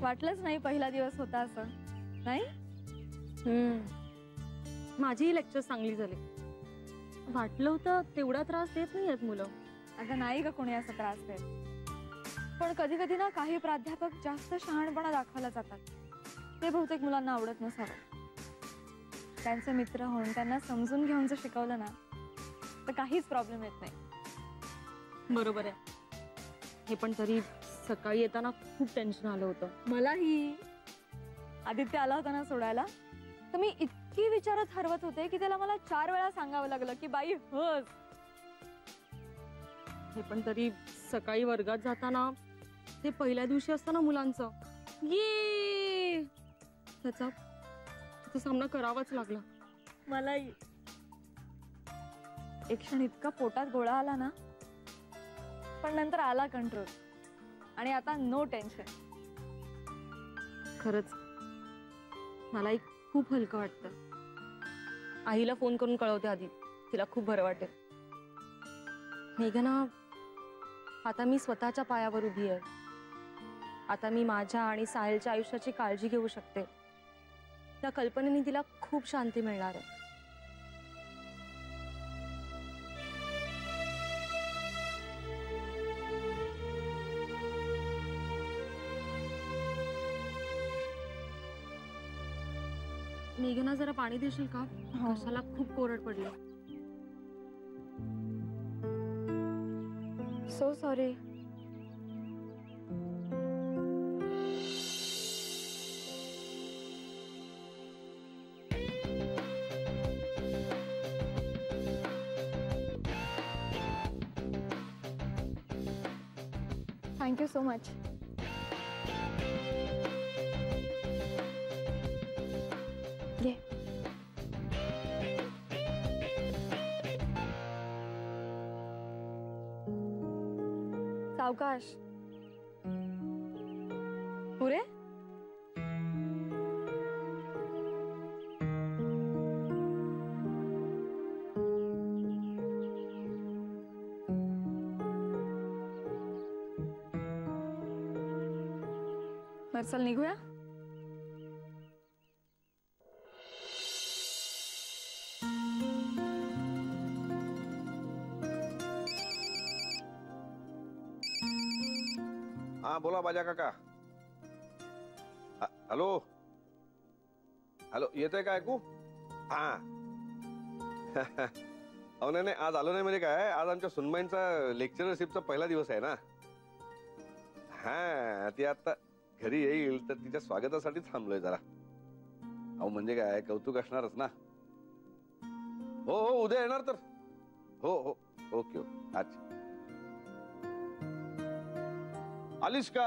वाटलंच नाही पहिला दिवस होता असं, नाही? माझी लेक्चर चांगली झाली. वाटलं होतं तेवढा त्रास देत नाहीयेत मुलं. अगं नाही ग कोणी असा त्रास देत, पण कधी कधी ना काही प्राध्यापक जास्त शहाणपणा दाखवायला जातात. ते बहुतेक मुलांना आवडत नसावं. त्यांचे मित्र होऊन त्यांना समजून घेऊन जर शिकवलं ना तर काहीच प्रॉब्लेम येत नाही. बरोबर आहे. हे पण तरी सकाळी येताना खूप टेन्शन आलं होतं. मलाही. आदित्य आला होता ना सोडायला, तर मी इतकी विचारात हरवत होते की त्याला मला 4 वेळा सांगावं लागलं की बाई हस. हे पण तरी सकाळी वर्गात जाताना ते पहिल्या दिवशी असतं ना मुलांचं, ये त्याचा सामना करावाच लागला. मलाही. एक क्षण इतका पोटात गोळा आला ना, पण नंतर आला कंट्रोल आणि आता नो टेन्शन. खरंच मलाही खूप हलकं वाटतं. आईला फोन करून कळवते आधी, तिला खूप बरं वाटेल. मेघना, आता मी स्वतःच्या पायावर उभी आहे. आता मी माझ्या आणि साहिलच्या आयुष्याची काळजी घेऊ शकते. त्या कल्पनेने तिला खूप शांती मिळणार आहे. मेघना, जरा पाणी देशील का? घशाला खूप कोरड पडली. So sorry. Thank you so much. ये. सावकाश. पुरे. मर्सल निघूया. हाँ बोला बाजा काका. हॅलो हॅलो, येतोय का ऐकू? हा. अहो नाही आज आलो नाही म्हणजे काय, आज आमच्या सुनबाईंचा लेक्चरशिपचा पहिला दिवस आहे ना. हा, ती आता घरी येईल तर तिच्या स्वागतासाठी थांबलोय जरा. अहो म्हणजे काय, कौतुक असणारच ना. हो हो, उद्या येणार तर. हो हो, ओके ओके. अच्छा, आलिश का?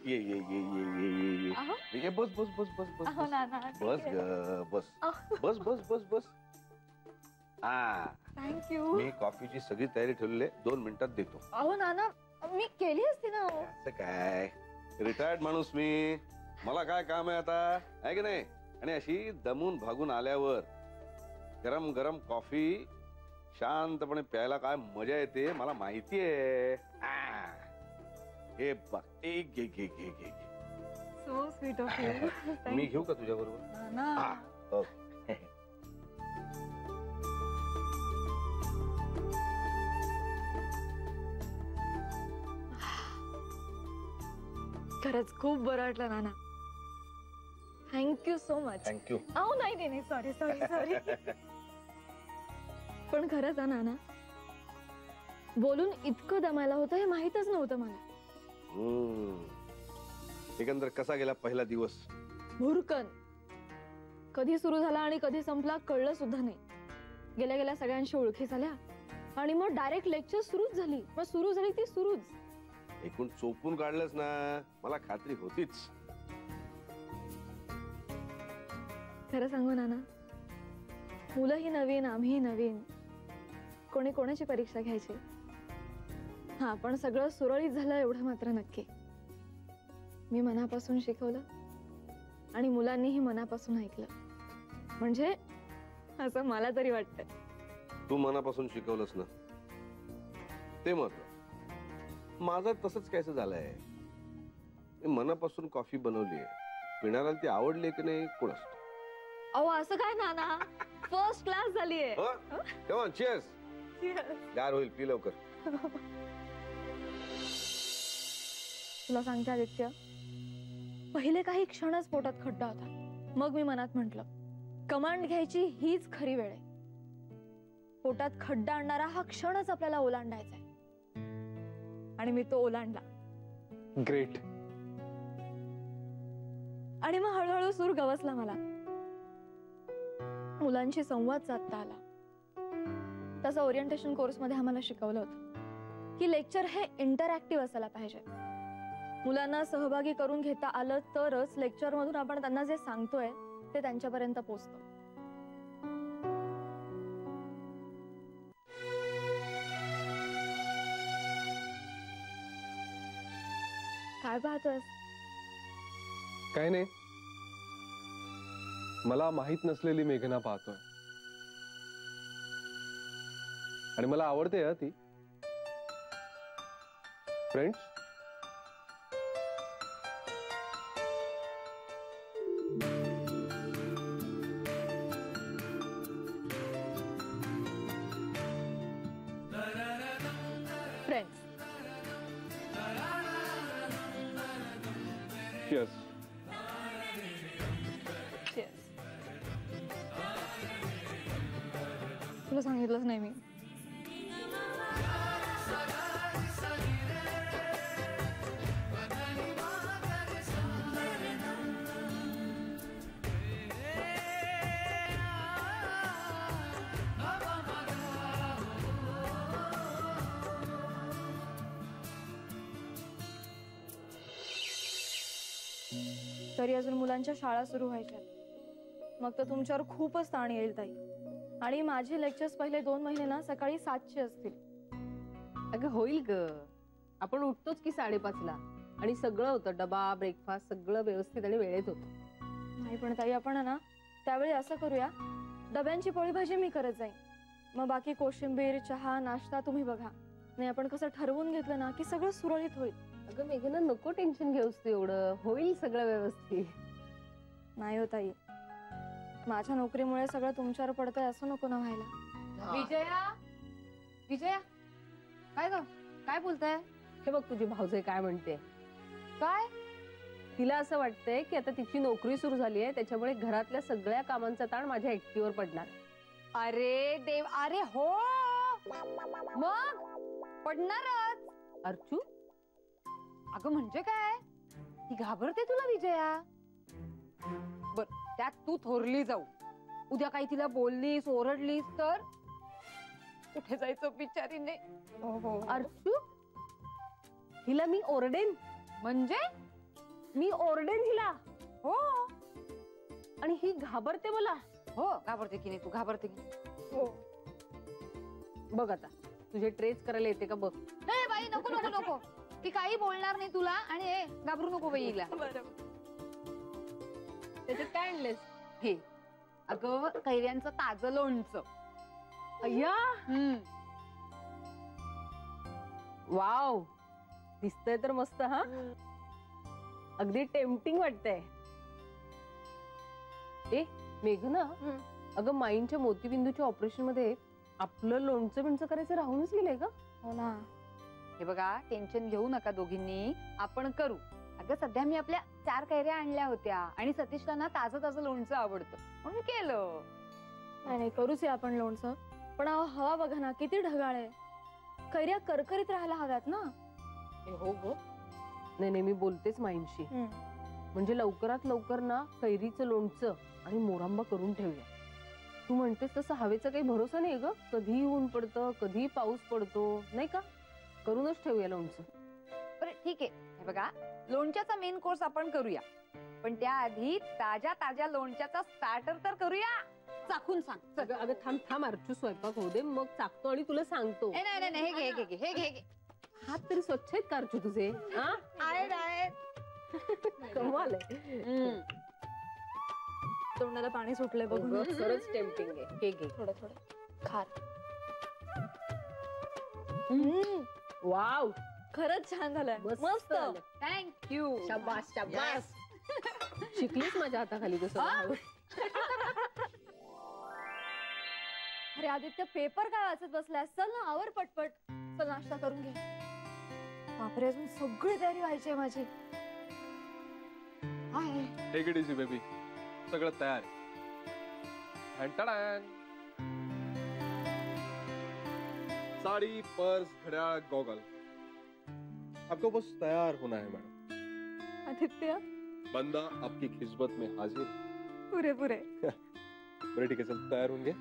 ये ये ये ये ये ये ये. बस बस बस बस बस बस बस बस बस बस बस बस. हा, थँक यू. मी कॉफीची सगळी तयारी ठेवलेली आहे, 2 मिनिटात देतो. अहो नाना, मी केली असती ना. असं काय, रिटायर्ड माणूस मी, मला काय काम आहे आता, आहे की नाही? आणि अशी दमून भागून आल्यावर गरम गरम कॉफी शांतपणे प्यायला काय मजा येते मला माहिती आहे. हे बघ, एक घे घे घे घे. So sweet of you. मी घेऊ का तुझ्या बरोबर? ना. खरंच खूप बरं वाटलं नाना. Thank you so much. थँक्यू. अहो नाही नाही नाही, सॉरी सॉरी सॉरी. पण खरंच नाना, बोलून इतकं दमायला होतं हे माहीतच नव्हतं मला. एकंदर कसा गेला पहिला दिवस? भुरकन. कधी सुरू झाला आणि कधी संपला कळलं सुद्धा नाही. गेल्या गेल्या सगळ्यांशी ओळखी झाल्या आणि मग डायरेक्ट लेक्चर सुरूच झाली. मग सुरू झाली ती सुरूच. एकूण चोपून काढलंच ना, मला खात्री होतीच. खरं सांगू नाना, मुलंही नवीन, आम्ही नवीन, कोणी कोणाची परीक्षा घ्यायची. हा, पण सगळं सुरळीत झालं एवढं मात्र नक्की. मी मनापासून शिकवलं आणि मुलांनीही मनापासून ऐकलं. म्हणजे असं मला तरी वाटतं. तू मनापासून शिकवलंस ना, ते महत्व. माझं तसंच कायचं झालंय. मी मनापासून कॉफी बनवली आहे. पिणाऱ्याला ती आवडली की नाही कोण असतो. अहो असं काय नाना, फर्स्ट क्लास झालीये. तेव्हा चीअर्स. गार होईल, पी लवकर. तुला सांगते आदित्य, पहिले काही क्षणच पोटात खड्डा होता. मग मी मनात म्हटलं, कमांड घ्यायची हीच खरी वेळ आहे. पोटात खड्डा आणणारा हा क्षणच आपल्याला ओलांडायचा आहे. आणि मी तो ओलांडला. ग्रेट. आणि मग हळूहळू सूर गवसला मला. मुलांशी संवाद साधता आला. तसं ओरिएंटेशन कोर्स मध्ये आम्हाला शिकवलं होतं की लेक्चर हे इंटरॅक्टिव्ह असायला पाहिजे. मुलांना सहभागी करून घेता आलं तरच लेक्चर मधून आपण त्यांना जे सांगतोय ते त्यांच्यापर्यंत पोहोचतं. काय पाहतोस? काय नाही, मला माहित नसलेली मेघना पाहतोय. आणि मला आवडते हा ती. Friends, friends. यस. तुला सांगितलंच नाही मी. तरी अजून मुलांच्या शाळा सुरू व्हायच्या. मग तर तुमच्यावर खूपच ताण येईल ताई. आणि माझे लेक्चर्स पहिले 2 महिने ना सकाळी 7चे असतील. अगं होईल ग. आपण उठतोच की 5:30ला आणि सगळं होतं, डबा ब्रेकफास्ट सगळं व्यवस्थित आणि वेळेत होतं. नाही पण ताई, आपण ना त्यावेळी असं करूया, डब्यांची पोळी भाजी मी करत जाईन. मग बाकी कोशिंबीर, चहा, नाश्ता तुम्ही बघा. नाही आपण कसं ठरवून घेतलं ना की सगळं सुरळीत होईल. अगं मेघना, नको टेन्शन घेऊस तू एवढं. होईल सगळं व्यवस्थित. नाही हो ताई, माझ्या नोकरीमुळे सगळं तुमच्यावर पडतंय असं नको ना व्हायला. विजया, विजया, काय ग, काय बोलताय? हे बघ तुझी भाऊजाई काय म्हणते. काय? तिला असं वाटतंय की आता तिची नोकरी सुरू झाली आहे, त्याच्यामुळे घरातल्या सगळ्या कामांचा ताण माझ्या एकटीवर पडणार. अरे देव, अरे हो, मग पडणारच. अर्चू, अगं म्हणजे काय, ती घाबरते तुला विजया. बर, त्यात तू थोरली जाऊ. उद्या काही तिला बोललीस, ओरडलीस तर कुठे जायचं बिचारीने. अर्चू, हिला मी ओरडेन? म्हणजे मी ओरडेन हिला? हो. आणि ही घाबरते मला? हो, घाबरते की नाही तू, घाबरते की. हो. बघ आता तुझे ट्रेस करायला येते का बघ. नाही बाई, नको नको नको. ती काही बोलणार नाही तुला. आणि घाबरू नको बाई हिला. त्याच्यात काय आणलेस? हे अगं, कैऱ्यांचं ताजं लोणचं. अय्या, वाव, दिसतंय तर मस्त. हा, अगदी टेम्पटिंग वाटतंय. ए मेघना, अगं माईंच्या मोतीबिंदूच्या ऑपरेशन मध्ये आपलं लोणचं बिणचं करायचं राहूनच गेलंय का? हो ना. हे बघा, टेन्शन घेऊ नका दोघींनी, आपण करू. अगं सध्या मी आपल्या 4 कैऱ्या आणल्या होत्या आणि सतीशला ना ताजं ताजं लोणचं आवडतं म्हणून केलं. नाही नाही, करूच या आपण लोणचं. पण अहो, हवा बघा ना किती ढगाळ आहे. कैऱ्या करकरीत राहायला हव्यात ना. हो ग. नाही नाही, मी बोलतेच माईंशी. म्हणजे लवकरात लवकर ना कैरीचं लोणचं आणि मोरांबा करून ठेवूया. तू म्हणतेस तसं हवेचा काही भरोसा नाही ग. कधी ऊन पडतं, कधी पाऊस पडतो, नाही का? करूनच ठेवूया लोणचं. बरं ठीक आहे. हे बघा, लोणच्याचा मेन कोर्स आपण करूया, पण त्याआधी ताज्या ताज्या लोणच्याचा स्टार्टर तर करूया. चाखून सांग. अगं थांब थांब अर्चू, स्वयंपाक होऊ दे, मग चाकतो आणि तुला सांगतो. नाही नाही नाही, हे घे हे घे हे घे हे घे. हात तरी स्वच्छ आहेत का अर्चू तुझे? कमाल आहे. तोंडाला पाणी सुटलंय बघून. खरंच टेम्पटिंग आहे. हे घे. थोडं थोडं खार. वाव, खरंच छान झालंय, मस्त. थँक्यू. शाबास शाबास. शिकलीस माझ्या हाताखाली कसं राहावं. अरे आदित्य, पेपर काय वाचत बसलाय? चल ना, आवर पटपट. चल नाश्ता करून घे. बापरे, अजून सगळी तयारी व्हायची आहे माझी. आहे. टेक इट इझी बेबी, सगळं तयार आहे. And ta-da! साड़ी, पर्स, घड़ियाल, गॉगल, आपको बस तैयार होना है मैडम. आदित्य, बंदा आपकी खिदमत में हाजिर. पुरे पुरे. बरं ठीक आहे, चल तयार होऊन घे.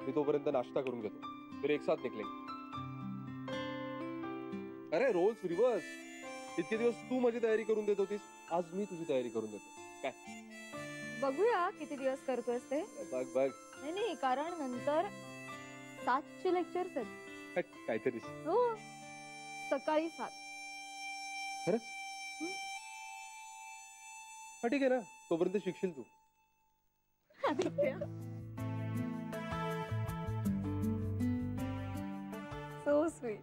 मी तोपर्यंत नाश्ता करून घेतो. फिर एक साथ निकलेंगे. अरे रोल्स रिवर्स. इतके दिवस तू माझी तयारी करून देत होतीस, आज मी तुझी तयारी करून देतो. काय बघूया किती दिवस करतोयस ते. बघ बघ. नाही नाही, कारण नंतर 7चे लेक्चर्स आहेत. काहीतरीच. हो, सकाळी 7. खरंच? हा ठीक आहे ना, तोपर्यंत शिकशील तू. Aditya, so sweet.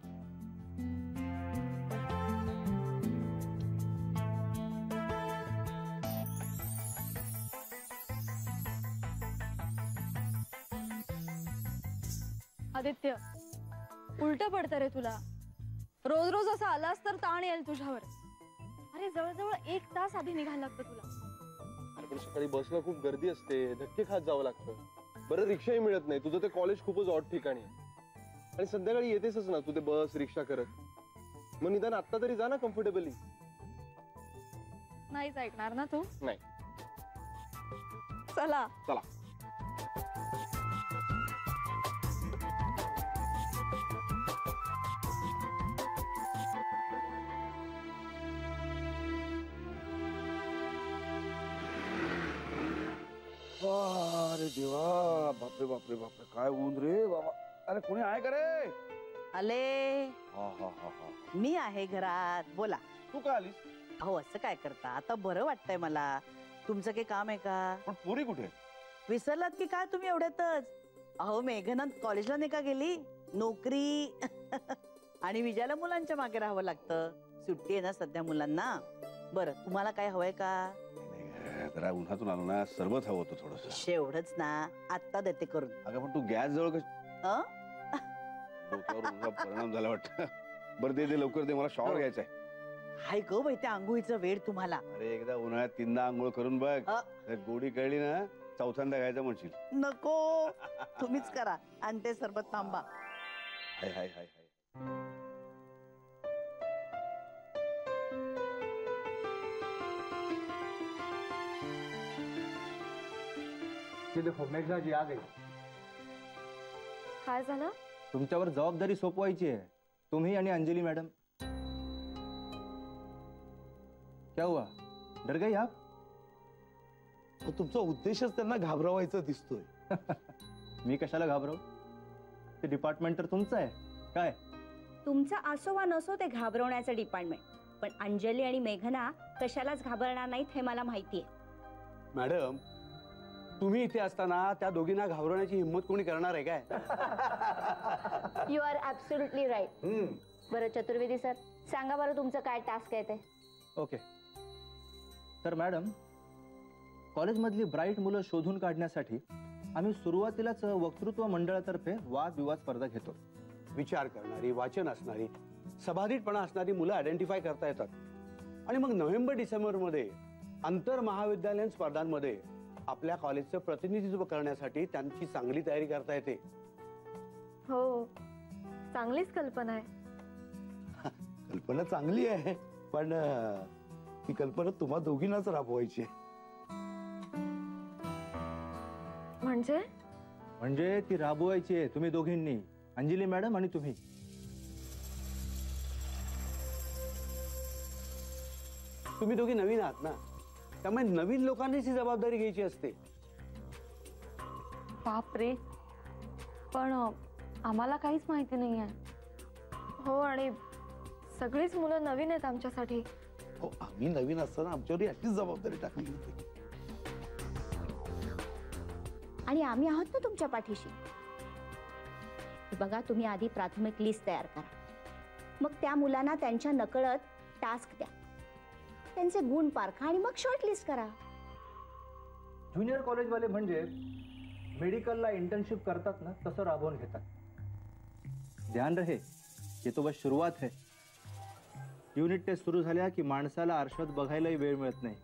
आदित्य, उलट पडतं रे तुला. रोज रोज असं आलास तर ताण येईल तुझ्यावर. अरे जवळजवळ 1 तास आधी निघायला लागतं तुला. अरे पण सकाळी बसला खूप गर्दी असते, धक्के खात जावं लागतं. बरं रिक्षाही मिळत नाही, तुझं ते कॉलेज खूपच ऑड ठिकाणी आहे. आणि संध्याकाळी येतेस ना तू ते बस रिक्षा करत. मग निदान आत्ता तरी जा ना कम्फर्टेबली. नाहीच ऐकणार ना तू. नाही. चला चला. अरे देवा, बापरे बापरे बापरे, काय ऊन रे बाबा. अरे कोणी आहे का रे? आले. हा हा हा हा. मी आहे घरात, बोला. तू का आलीस? अहो असं काय करता, आता बरं वाटतंय मला. तुमचं काही काम आहे का? पण पुरी कुठे? विसरलात की काय तुम्ही एवढ्यातच? अहो मेघना कॉलेजला नाही का गेली? नोकरी. आणि विजयाला मुलांच्या मागे राहावं लागतं. सुट्टी आहे ना सध्या मुलांना. बरं तुम्हाला काय हवंय का? जरा उन्हातून आलो ना, सरबत हवं होतं थोडस. एवढंच ना, आत्ता देते करून. अगं पण तू गॅस जवळ अं? डोक्यावर उन्हा परिणाम झाला वाटतं. बरं दे दे लवकर दे, मला शॉवर घ्यायचा आहे. हाय ग बाई, त्या आंघोळीचा वेळ तुम्हाला. अरे एकदा उन्हाळ्यात 3दा आंघोळ करून बघ, तर गोडी कळली ना, चौथ्यांदा घ्यायचं म्हणशील. नको, तुम्हीच करा. आणि ते सरबत थांबा. हाय हाय हाय हाय. मेघना जी आ गई. काय झालं? तुमच्यावर जबाबदारी सोपवायची आहे, तुम्ही आणि अंजली मॅडम. क्या हुआ, डर गई आप? तुमचा उद्देशच त्यांना घाबरवायचा दिसतोय. मी कशाला घाबरव? ते डिपार्टमेंट तर तुमचं आहे. काय तुमचा असो वा नसो ते घाबरवण्याचं डिपार्टमेंट, पण अंजली आणि मेघना कशालाच घाबरणार नाहीत हे मला माहितीये. मॅडम, तुम्ही इथे असताना त्या दोघींना घाबरवण्याची हिंमत कोणी करणार आहे काय? You are absolutely right. बरं चतुर्वेदी सर, सांगा बरं तुमचं काय टास्क आहे ते. ओके. तर मॅडम, कॉलेजमधली ब्राईट मुलं शोधून काढण्यासाठी आम्ही सुरुवातीलाच वक्तृत्व मंडळातर्फे वादविवाद स्पर्धा घेतो. विचार करणारी, वाचन असणारी, सभाधितपणा असणारी मुलं आयडेंटिफाय करता येतात. आणि मग नोव्हेंबर डिसेंबर मध्ये आंतर महाविद्यालयीन स्पर्धांमध्ये आपल्या कॉलेजचं प्रतिनिधित्व करण्यासाठी त्यांची चांगली तयारी करता येते. हो, चांगलीच कल्पना आहे. कल्पना चांगली आहे, पण ही कल्पना तुम्हा दोघींनाच राबवायची आहे. म्हणजे ती राबवायची आहे तुम्ही दोघींनी, अंजली मॅडम आणि तुम्ही. तुम्ही दोघी नवीन आहात ना, त्यामुळे नवीन लोकांनीच ही जबाबदारी घ्यायची असते. बापरे, पण आम्हाला काहीच माहिती नाहीये. हो, आणि सगळीच मुलं नवीन आहेत आमच्यासाठी. हो, आम्ही नवीन असताना आमच्यावर याचीच जबाबदारी टाकली होती. आणि आम्ही आहोत ना तुमच्या पाठीशी. बघा, तुम्ही आधी प्राथमिक लिस्ट तयार करा. मग त्या मुलांना त्यांच्या नकळत टास्क द्या, त्यांचे गुण पारखा आणि मग शॉर्टलिस्ट करा. ज्युनियर कॉलेजवाले म्हणजे मेडिकलला इंटर्नशिप करतात ना, तसं राबवून घेतात. ध्यान रहे, ये तो बस शुरुआत है. युनिट टेस्ट सुरू झाल्या की माणसाला आरशात बघायलाही वेळ मिळत नाही.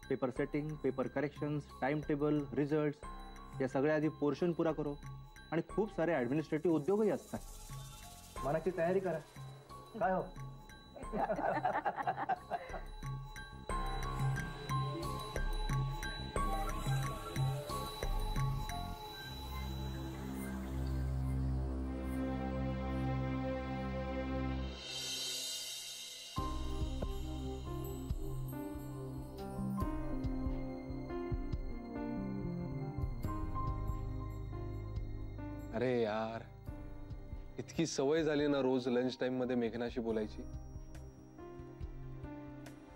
Paper setting, paper corrections, time table, result या सगळ्या आधी पोर्शन पुरा करो. आणि खूप सारे ॲडमिनिस्ट्रेटिव्ह उद्योगही असतात. मनाची तयारी करा. काय हो? अरे यार, इतकी सवय झाली ना रोज लंच टाइम मध्ये मेघनाशी बोलायची.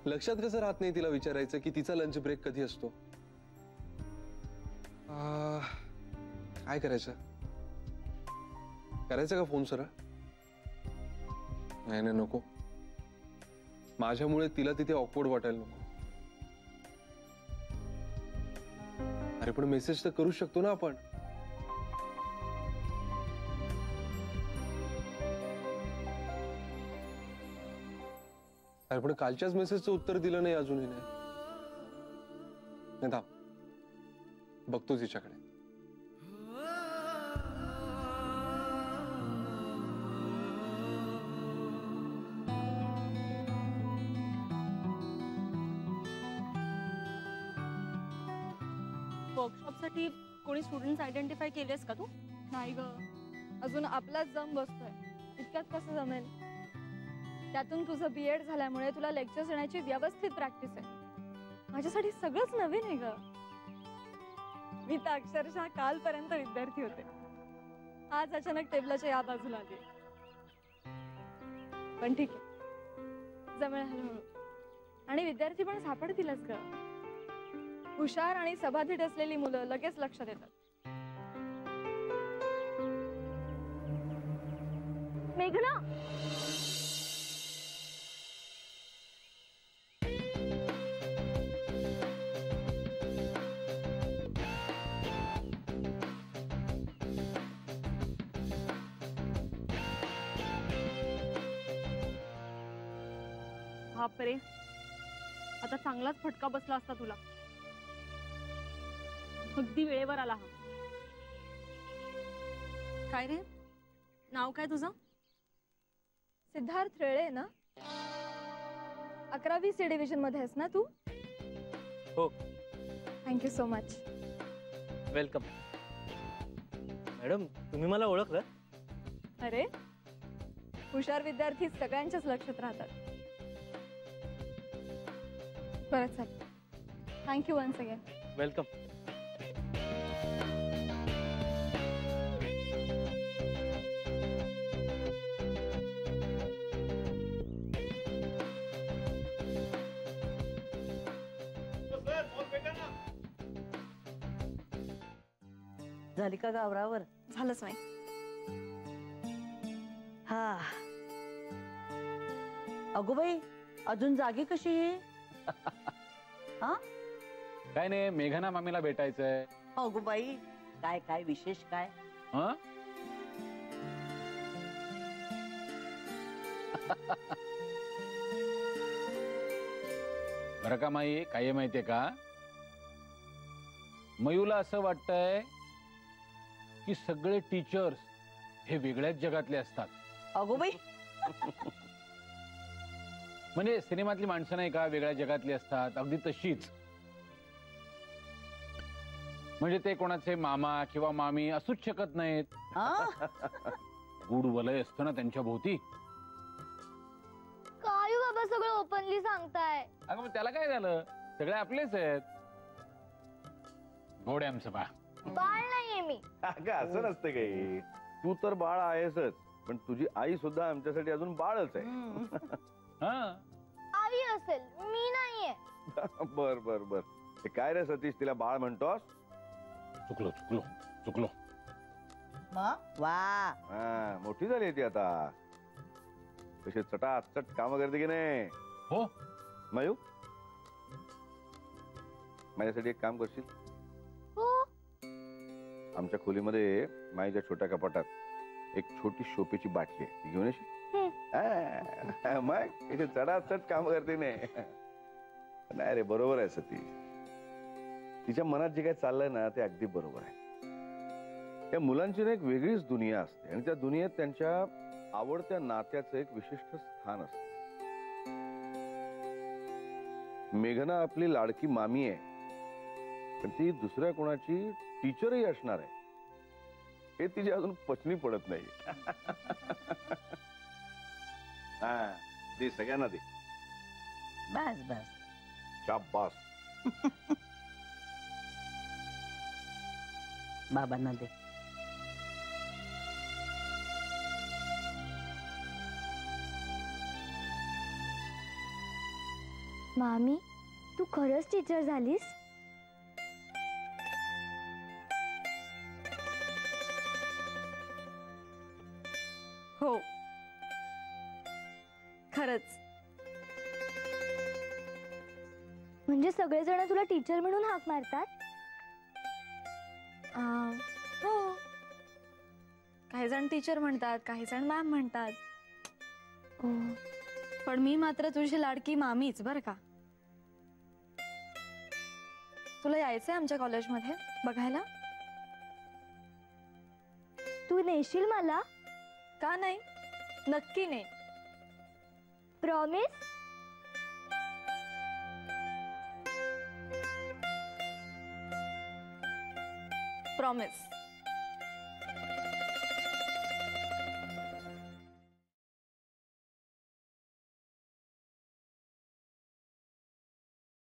लक्षात कसं राहत नाही तिला विचारायचं की तिचा लंच ब्रेक कधी असतो. काय करायचं का फोन सरळ? नाही नाही नको, माझ्यामुळे तिला तिथे ऑकवर्ड वाटायला नको. अरे पण मेसेज तर करू शकतो ना आपण. अरे पण कालच्याच मेसेजचं उत्तर दिलं नाही अजूनही. नाही थांब, बघतो तिच्याकडे. वर्कशॉपसाठी कोणी स्टुडंट्स आयडेंटिफाय केलेस का तू? नाही ग, अजून आपलाच जम बसतोय. इतक्यात कसं जमेल? त्यातून तुझं बीएड झाल्यामुळे तुला लेक्चर्स देण्याची व्यवस्थित प्रॅक्टिस आहे. माझ्यासाठी सगळंच नवीन आहे ग. मी तर अक्षरशः कालपर्यंत विद्यार्थी होते, आज अचानक टेबलाच्या या बाजूला आली. पण ठीक आहे, जमेल हळूहळू. आणि विद्यार्थी पण सापडतीलच ग. हुशार आणि सभाधीट असलेली मुलं लगेच लक्षात येतात. मेघना, बापरे, आता चांगलाच फटका बसला असता तुला. अगदी वेळेवर आला हा. काय रे, नाव काय तुझं? सिद्धार्थ रेळे ना? 11वी सी डिव्हिजन मध्ये आहेस ना तू? हो. Thank you so much. Welcome. Madam, तुम्ही मला ओळखलं? अरे, हुशार विद्यार्थी सगळ्यांच्याच लक्षात राहतात. बरं चल, थँक्यू वन्स अगेन. वेलकम. झाली का गावरावर? झालंच नाही. हा, अगो बाई, अजून जागी कशी आहे? हा, काय नाही, मेघना मामीला भेटायचंय. अगो बाई, काय काय विशेष काय? हं? बरं का माई, काय आहे माहितीये का, मयूला असं वाटतंय की सगळे टीचर्स हे वेगळ्याच जगातले असतात. अगो बाई, म्हणजे सिनेमातली माणसं नाही का वेगळ्या जगातली असतात, अगदी तशीच. म्हणजे ते कोणाचे मामा किंवा मामी असूच शकत नाहीत. गुड वलय असतं ना त्यांच्या भोवती. काय बाबा सगळं ओपनली सांगताय? अगं मग त्याला काय झालं, सगळे आपलेच आहेत. घोडे आमचं बा. बाळ नाहीये मी. अगं असं नसतं काही, तू तर बाळ आहेसच, पण तुझी आई सुद्धा आमच्यासाठी अजून बाळच आहे. आई असेल, मी नाहीये. बर बर बर. ते काय रे सतीश, तिला बाळ म्हणतोस? चुकलो चुकलो चुकलो. वा, हा, मोठी झाली ती आता. कशी चटाचट काम करते की नाही? हो. मायू, माझ्यासाठी एक काम करशील? हो. आमच्या खोलीमध्ये माईच्या छोट्या कपाटात एक छोटी शोपेची बाटली आहे, ती घेऊन येशील? मग कशी चटाचट काम करते नाही रे, बरोबर आहे सती. तिच्या मनात जे काही चाललंय ना ते अगदी बरोबर आहे. या मुलांची ना एक वेगळीच दुनिया असते आणि त्या दुनियेत त्यांच्या आवडत्या नात्याचं एक विशिष्ट स्थान असतं. मेघना आपली लाडकी मामी आहे, पण ती दुसऱ्या कोणाची टीचरही असणार आहे हे तिची अजून पचनी पडत नाही. हा, दे सगळ्यांना दे. बस बस. शाबास. बाबांना दे. मामी, तू खरंच टीचर झालीस? हो, खरंच. म्हणजे सगळेजण तुला टीचर म्हणून हाक मारतात? हो, काही जण टीचर म्हणतात, काही जण मॅम म्हणतात. पण मी मात्र तुझी लाडकी मामीच बर का. तुला यायचंय आमच्या कॉलेजमध्ये बघायला? तू नेशील मला? का नाही, नक्की ने. प्रॉमिस? प्रॉमिस.